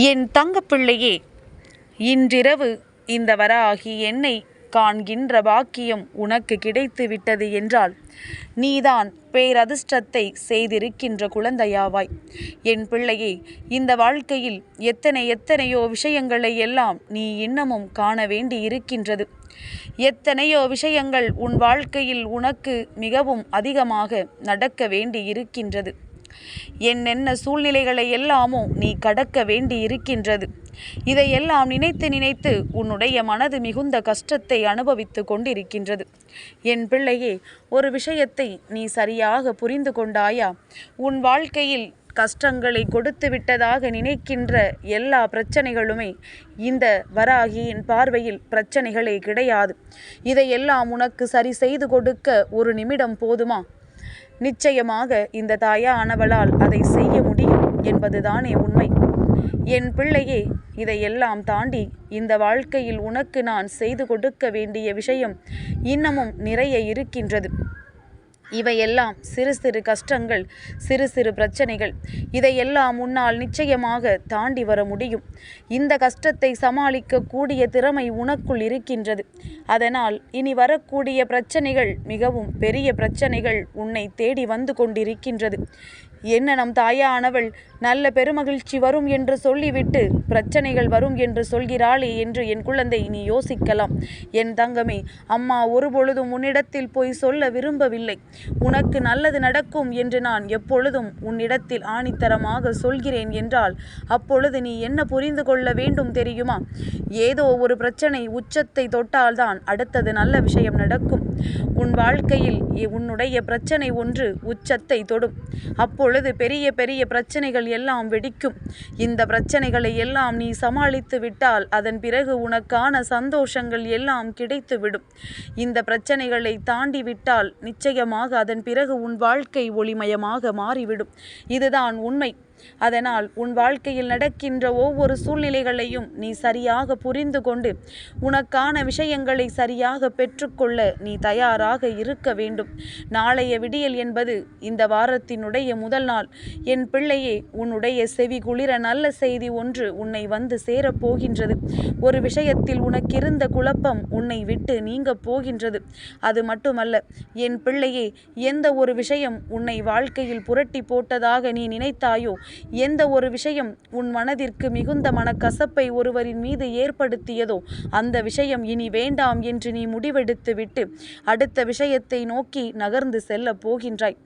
என் தங்கப்பிள்ளையே, இன்றிரவு இந்த வராகி என்னை காண்கின்ற பாக்கியம் உனக்கு கிடைத்து விட்டது என்றால் நீதான் பேரதிர்ஷ்டத்தை செய்திருக்கின்ற குழந்தையாவாய். என் பிள்ளையே, இந்த வாழ்க்கையில் எத்தனையோ விஷயங்களை எல்லாம் நீ இன்னமும் காண வேண்டி இருக்கின்றது. எத்தனையோ விஷயங்கள் உன் வாழ்க்கையில் உனக்கு மிகவும் அதிகமாக நடக்க வேண்டி இருக்கின்றது. என்னென்ன சூழ்நிலைகளை எல்லாமோ நீ கடக்க வேண்டி இருக்கின்றது. இதையெல்லாம் நினைத்து உன்னுடைய மனது மிகுந்த கஷ்டத்தை அனுபவித்து கொண்டிருக்கின்றது. என் பிள்ளையே, ஒரு விஷயத்தை நீ சரியாக புரிந்து கொண்டாயா? உன் வாழ்க்கையில் கஷ்டங்களை கொடுத்து விட்டதாக நினைக்கின்ற எல்லா பிரச்சனைகளுமே இந்த வராகியின் பார்வையில் பிரச்சனைகளே கிடையாது. இதையெல்லாம் உனக்கு சரி செய்து கொடுக்க ஒரு நிமிடம் போதுமா? நிச்சயமாக இந்த தாயானவளால் அதை செய்ய முடியும் என்பதுதானே உண்மை. என் பிள்ளையே, இதையெல்லாம் தாண்டி இந்த வாழ்க்கையில் உனக்கு நான் செய்து கொடுக்க வேண்டிய விஷயம் இன்னமும் நிறைய இருக்கின்றது. இவையெல்லாம் சிறு சிறு கஷ்டங்கள், சிறு சிறு பிரச்சனைகள். இதையெல்லாம் உன்னால் நிச்சயமாக தாண்டி வர முடியும். இந்த கஷ்டத்தை சமாளிக்க கூடிய திறமை உனக்குள் இருக்கின்றது. அதனால் இனி வரக்கூடிய பிரச்சனைகள் மிகவும் பெரிய பிரச்சனைகள் உன்னை தேடி வந்து கொண்டிருக்கின்றது. என்ன நம் தாயானவள் நல்ல பெருமகிழ்ச்சி வரும் என்று சொல்லிவிட்டு பிரச்சனைகள் வரும் என்று சொல்கிறாளே என்று என் குழந்தை நீ யோசிக்கலாம். என் தங்கமே, அம்மா ஒருபொழுதும் உன்னிடத்தில் போய் சொல்ல விரும்பவில்லை. உனக்கு நல்லது நடக்கும் என்று நான் எப்பொழுதும் உன்னிடத்தில் ஆணித்தரமாக சொல்கிறேன் என்றால் அப்பொழுது நீ என்ன புரிந்து கொள்ள வேண்டும் தெரியுமா? ஏதோ ஒரு பிரச்சனை உச்சத்தை தொட்டால்தான் அடுத்தது நல்ல விஷயம் நடக்கும். உன் வாழ்க்கையில் உன்னுடைய பிரச்சனை ஒன்று உச்சத்தை தொடும். அப்பொழுது பெரிய பெரிய பிரச்சனைகள் எல்லாம் வெடிக்கும். இந்த பிரச்சனைகளை எல்லாம் நீ சமாளித்து விட்டால் அதன் பிறகு உனக்கான சந்தோஷங்கள் எல்லாம் கிடைத்துவிடும். இந்த பிரச்சனைகளை தாண்டி விட்டால் நிச்சயமாக அதன் பிறகு உன் வாழ்க்கை ஒளிமயமாக மாறிவிடும். இதுதான் உண்மை. அதனால் உன் வாழ்க்கையில் நடக்கின்ற ஒவ்வொரு சூழ்நிலைகளையும் நீ சரியாக புரிந்து கொண்டு உனக்கான விஷயங்களை சரியாக பெற்றுக்கொள்ள நீ தயாராக இருக்க வேண்டும். நாளைய விடியல் என்பது இந்த வாரத்தினுடைய முதல் நாள். என் பிள்ளையே, உன்னுடைய செவி குளிர நல்ல செய்தி ஒன்று உன்னை வந்து சேரப்போகின்றது. ஒரு விஷயத்தில் உனக்கிருந்த குழப்பம் உன்னை விட்டு நீங்க போகின்றது. அது மட்டுமல்ல என் பிள்ளையே, எந்த ஒரு விஷயம் உன்னை வாழ்க்கையில் புரட்டி போட்டதாக நீ நினைத்தாயோ, எந்த ஒரு விஷயம் உன் மனதிற்கு மிகுந்த மனக்கசப்பை ஒருவரின் மீது ஏற்படுத்தியதோ அந்த விஷயம் இனி வேண்டாம் என்று நீ முடிவெடுத்து விட்டு அடுத்த விஷயத்தை நோக்கி நகர்ந்து செல்ல போகின்றாய்.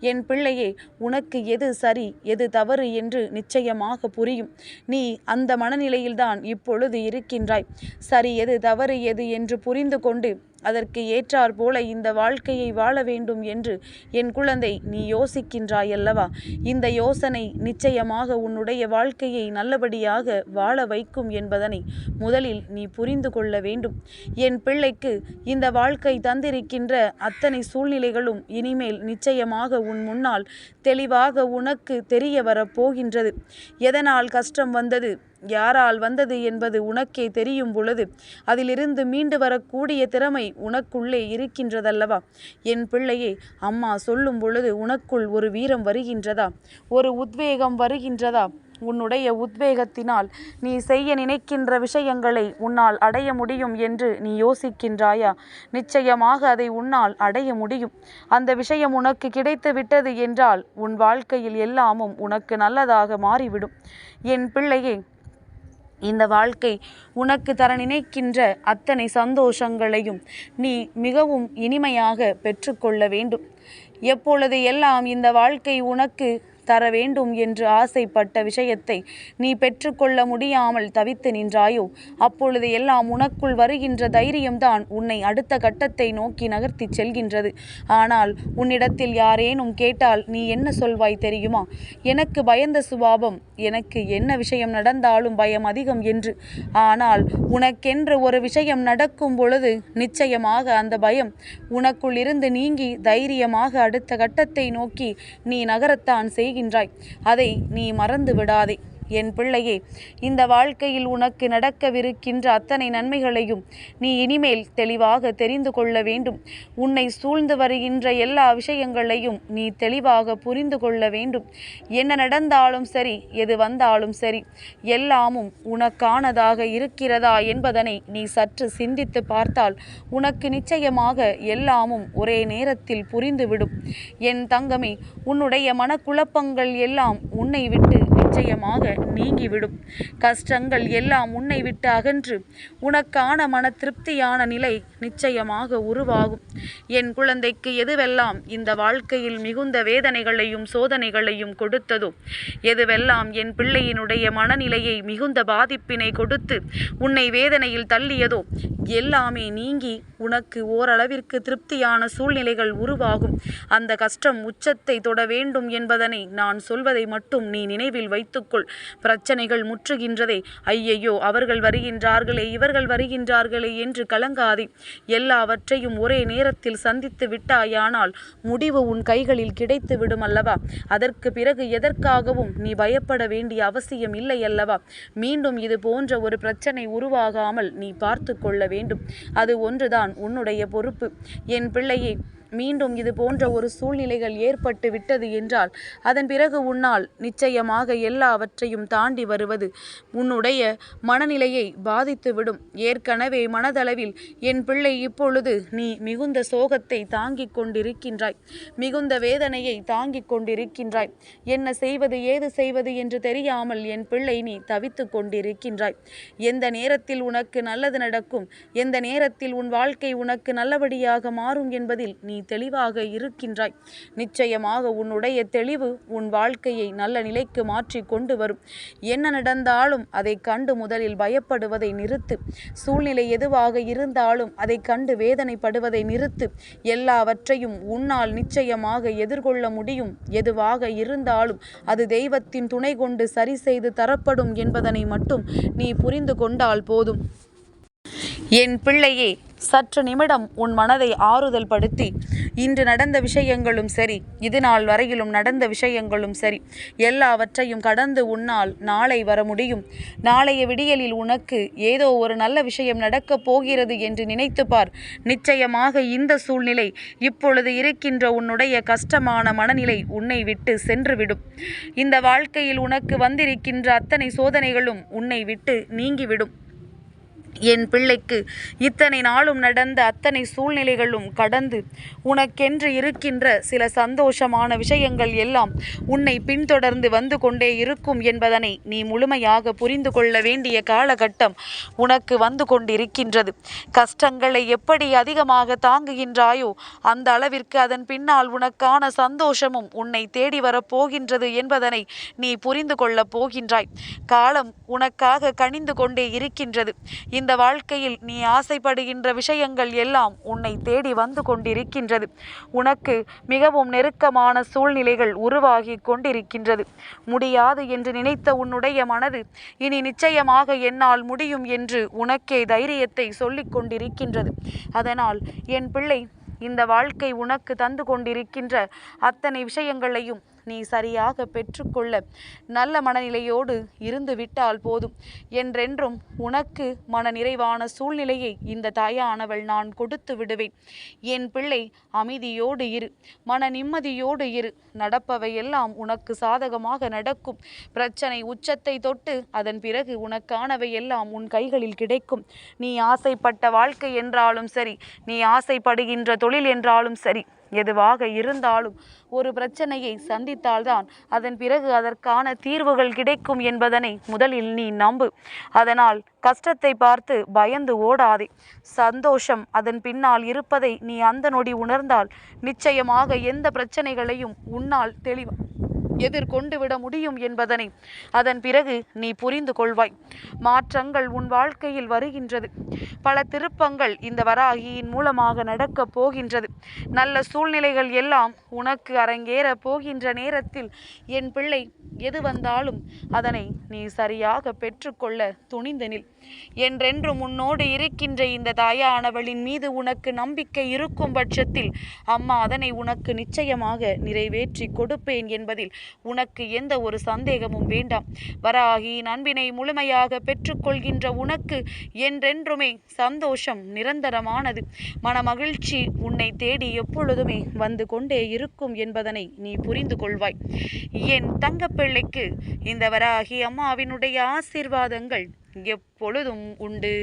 என் பிள்ளையே, உனக்கு எது சரி எது தவறு என்று நிச்சயமாக புரியும். நீ அந்த மனநிலையில்தான் இப்பொழுது இருக்கின்றாய். சரி எது தவறு எது என்று புரிந்து கொண்டு அதற்கு ஏற்றாற் போல இந்த வாழ்க்கையை வாழ வேண்டும் என்று என் குழந்தை நீ யோசிக்கின்றாய் அல்லவா? இந்த யோசனை நிச்சயமாக உன்னுடைய வாழ்க்கையை நல்லபடியாக வாழ வைக்கும் என்பதனை முதலில் நீ புரிந்து கொள்ள வேண்டும். என் பிள்ளைக்கு இந்த வாழ்க்கை தந்திருக்கின்ற அத்தனை சூழ்நிலைகளும் இனிமேல் நிச்சயமாக உன் முன்னால் தெளிவாக உனக்கு தெரிய வரப்போகின்றது. எதனால் கஷ்டம் வந்தது, யாரால் வந்தது என்பது உனக்கே தெரியும் பொழுது அதிலிருந்து மீண்டு வரக்கூடிய திறமை உனக்குள்ளே இருக்கின்றதல்லவா? என் பிள்ளையே, அம்மா சொல்லும் பொழுது உனக்குள் ஒரு வீரம் வருகின்றதா? ஒரு உத்வேகம் வருகின்றதா? உன்னுடைய உத்வேகத்தினால் நீ செய்ய நினைக்கின்ற விஷயங்களை உன்னால் அடைய முடியும் என்று நீ யோசிக்கின்றாயா? நிச்சயமாக அதை உன்னால் அடைய முடியும். அந்த விஷயம் உனக்கு கிடைத்து விட்டது என்றால் உன் வாழ்க்கையில் எல்லாமும் உனக்கு நல்லதாக மாறிவிடும். என் பிள்ளையே, இந்த வாழ்க்கை உனக்கு தர நினைக்கின்ற அத்தனை சந்தோஷங்களையும் நீ மிகவும் இனிமையாக பெற்றுக்கொள்ள வேண்டும். எப்பொழுது எல்லாம் இந்த வாழ்க்கை உனக்கு தர வேண்டும் என்று ஆசைப்பட்ட விஷயத்தை நீ பெற்றுக்கொள்ள முடியாமல் தவித்து நின்றாயோ அப்பொழுது எல்லாம் உனக்குள் வருகின்ற தைரியம்தான் உன்னை அடுத்த கட்டத்தை நோக்கி நகர்த்தி செல்கின்றது. ஆனால் உன்னிடத்தில் யாரேனும் கேட்டால் நீ என்ன சொல்வாய் தெரியுமா? எனக்கு பயந்த சுபாவம், எனக்கு என்ன விஷயம் நடந்தாலும் பயம் அதிகம் என்று. ஆனால் உனக்கென்று ஒரு விஷயம் நடக்கும் பொழுது நிச்சயமாக அந்த பயம் உனக்குள் இருந்து நீங்கி தைரியமாக அடுத்த கட்டத்தை நோக்கி நீ நகரத்தான் செய்கின்றாய். அதை நீ மறந்து விடாதே. என் பிள்ளையே, இந்த வாழ்க்கையில் உனக்கு நடக்கவிருக்கின்ற அத்தனை நன்மைகளையும் நீ இனிமேல் தெளிவாக தெரிந்து கொள்ள வேண்டும். உன்னை சூழ்ந்து வருகின்ற எல்லா விஷயங்களையும் நீ தெளிவாக புரிந்து கொள்ள வேண்டும். என்ன நடந்தாலும் சரி, எது வந்தாலும் சரி, எல்லாமும் உனக்கானதாக இருக்கிறதா என்பதனை நீ சற்று சிந்தித்து பார்த்தால் உனக்கு நிச்சயமாக எல்லாமும் ஒரே நேரத்தில் புரிந்துவிடும். என் தங்கமே, உன்னுடைய மனக்குழப்பங்கள் எல்லாம் உன்னை விட்டு நிச்சயமாக நீங்கிவிடும். கஷ்டங்கள் எல்லாம் உன்னை விட்டு அகன்று உனக்கான மன திருப்தியான நிலை நிச்சயமாக உருவாகும். என் குழந்தைக்கு எதுவெல்லாம் இந்த வாழ்க்கையில் மிகுந்த வேதனைகளையும் சோதனைகளையும் கொடுத்ததோ, எதுவெல்லாம் என் பிள்ளையினுடைய மனநிலையை மிகுந்த பாதிப்பினை கொடுத்து உன்னை வேதனையில் தள்ளியதோ எல்லாமே நீங்கி உனக்கு ஓரளவிற்கு திருப்தியான சூழ்நிலைகள் உருவாகும். அந்த கஷ்டம் உச்சத்தை தொட வேண்டும் என்பதனை நான் சொல்வதை மட்டும் நீ நினைவில் வைத்துக்கொள். பிரச்சனைகள் முற்றுகின்றதே, ஐயையோ அவர்கள் வருகின்றார்களே, இவர்கள் வருகின்றார்களே என்று கலங்காதே. எல்லாவற்றையும் ஒரே நேரத்தில் சந்தித்து விட்டாயானால் முடிவு உன் கைகளில் கிடைத்து விடும் அல்லவா? அதற்கு பிறகு எதற்காகவும் நீ பயப்பட வேண்டிய அவசியம் இல்லை அல்லவா? மீண்டும் இது போன்ற ஒரு பிரச்சனை உருவாகாமல் நீ பார்த்து கொள்ள வேண்டும். அது ஒன்றுதான் உன்னுடைய பொறுப்பு. என் பிள்ளையே, மீண்டும் இது போன்ற ஒரு சூழ்நிலைகள் ஏற்பட்டு விட்டது என்றால் அதன் பிறகு உன்னால் நிச்சயமாக எல்லாவற்றையும் தாண்டி வருவது உன்னுடைய மனநிலையை பாதித்துவிடும். ஏற்கனவே மனதளவில் என் பிள்ளை இப்பொழுது நீ மிகுந்த சோகத்தை தாங்கிக் கொண்டிருக்கின்றாய், மிகுந்த வேதனையை தாங்கிக் கொண்டிருக்கின்றாய். என்ன செய்வது ஏது செய்வது என்று தெரியாமல் என் பிள்ளை நீ தவித்து கொண்டிருக்கின்றாய். எந்த நேரத்தில் உனக்கு நல்லது நடக்கும், எந்த நேரத்தில் உன் வாழ்க்கை உனக்கு நல்லபடியாக மாறும் என்பதில் நீ தெளிவாக இருக்கின்றாய். நிச்சயமாக உன்னுடைய தெளிவு உன் வாழ்க்கையை நல்ல நிலைக்கு மாற்றி கொண்டு வரும். என்ன நடந்தாலும் அதை கண்டு முதலில் பயப்படுவதை நிறுத்து. சூழ்நிலை எதுவாக இருந்தாலும் அதை கண்டு வேதனைப்படுவதை நிறுத்து. எல்லாவற்றையும் உன்னால் நிச்சயமாக எதிர்கொள்ள முடியும். எதுவாக இருந்தாலும் அது தெய்வத்தின் துணை கொண்டு சரி செய்து தரப்படும் என்பதனை மட்டும் நீ புரிந்து கொண்டால் போதும். என் பிள்ளையே, சற்று நிமிடம் உன் மனதை ஆறுதல் படுத்தி, இன்று நடந்த விஷயங்களும் சரி, இது நாள் வரையிலும் நடந்த விஷயங்களும் சரி, எல்லாவற்றையும் கடந்து உன்னால் நாளை வர முடியும். நாளைய விடியலில் உனக்கு ஏதோ ஒரு நல்ல விஷயம் நடக்கப் போகிறது என்று நினைத்து பார். நிச்சயமாக இந்த சூழ்நிலை, இப்பொழுது இருக்கின்ற உன்னுடைய கஷ்டமான மனநிலை உன்னை விட்டு சென்றுவிடும். இந்த வாழ்க்கையில் உனக்கு வந்திருக்கின்ற அத்தனை சோதனைகளும் உன்னை விட்டு நீங்கிவிடும். என் பிள்ளைக்கு இத்தனை நாளும் நடந்த அத்தனை சூழ்நிலைகளும் கடந்து உனக்கென்று இருக்கின்ற சில சந்தோஷமான விஷயங்கள் எல்லாம் உன்னை பின்தொடர்ந்து வந்து கொண்டே இருக்கும் என்பதனை நீ முழுமையாக புரிந்து கொள்ள வேண்டிய காலகட்டம் உனக்கு வந்து கொண்டிருக்கின்றது. கஷ்டங்களை எப்படி அதிகமாக தாங்குகின்றாயோ அந்த அளவிற்கு அதன் பின்னால் உனக்கான சந்தோஷமும் உன்னை தேடி வரப்போகின்றது என்பதனை நீ புரிந்து கொள்ளப் போகின்றாய். காலம் உனக்காக கனிந்து கொண்டே இருக்கின்றது. இந்த வாழ்க்கையில் நீ ஆசைப்படுகின்ற விஷயங்கள் எல்லாம் உன்னை தேடி வந்து கொண்டிருக்கின்றது. உனக்கு மிகவும் நெருக்கமான சூழ்நிலைகள் உருவாகி கொண்டிருக்கின்றது. முடியாது என்று நினைத்த உன்னுடைய மனது இனி நிச்சயமாக என்னால் முடியும் என்று உனக்கே தைரியத்தை சொல்லிக் கொண்டிருக்கின்றது. அதனால் என் பிள்ளை, இந்த வாழ்க்கை உனக்கு தந்து கொண்டிருக்கின்ற அத்தனை விஷயங்களையும் நீ சரியாக பெற்றுக்கொள்ள நல்ல மனநிலையோடு இருந்து விட்டால் போதும். என்றென்றும் உனக்கு மன நிறைவான சூழ்நிலையை இந்த தாயானவள் நான் கொடுத்து விடுவேன். என் பிள்ளை, அமைதியோடு இரு, மன நிம்மதியோடு இரு. நடப்பவையெல்லாம் உனக்கு சாதகமாக நடக்கும். பிரச்சனை உச்சத்தை தொட்டு அதன் பிறகு உனக்கானவை எல்லாம் உன் கைகளில் கிடைக்கும். நீ ஆசைப்பட்ட வாழ்க்கை என்றாலும் சரி, நீ ஆசைப்படுகின்ற தொழில் என்றாலும் சரி, எதுவாக இருந்தாலும் ஒரு பிரச்சனையை சந்தித்தால்தான் அதன் பிறகு அதற்கான தீர்வுகள் கிடைக்கும் என்பதனை முதலில் நீ நம்பு. அதனால் கஷ்டத்தை பார்த்து பயந்து ஓடாதே. சந்தோஷம் அதன் பின்னால் இருப்பதை நீ அந்த நொடி உணர்ந்தால் நிச்சயமாக எந்த பிரச்சனைகளையும் உன்னால் எதிர்கொண்டு விட முடியும் என்பதனை அதன் பிறகு நீ புரிந்து கொள்வாய். மாற்றங்கள் உன் வாழ்க்கையில் வருகின்றது. பல திருப்பங்கள் இந்த வராகியின் மூலமாக நடக்கப் போகின்றது. நல்ல சூழ்நிலைகள் எல்லாம் உனக்கு அரங்கேற போகின்ற நேரத்தில் என் பிள்ளை, எது வந்தாலும் அதனை நீ சரியாக பெற்றுக்கொள்ள துணிந்து நில். என்றென்றும் உன்னோடு இருக்கின்ற இந்த தாயானவளின் மீது உனக்கு நம்பிக்கை இருக்கும் பட்சத்தில் அம்மா அதனை உனக்கு நிச்சயமாக நிறைவேற்றி கொடுப்பேன் என்பதில் உனக்கு எந்த ஒரு சந்தேகமும் வேண்டாம். வராகியின் அன்பினை முழுமையாக பெற்றுக்கொள்கின்ற உனக்கு என்றென்றுமே சந்தோஷம் நிரந்தரமானது. மனமகிழ்ச்சி உன்னை தேடி எப்பொழுதுமே வந்து கொண்டே இருக்கும் என்பதனை நீ புரிந்து கொள்வாய். என் தங்கப்பிள்ளைக்கு இந்த வராகி அம்மாவினுடைய ஆசீர்வாதங்கள் எப்பொழுதும் உண்டு.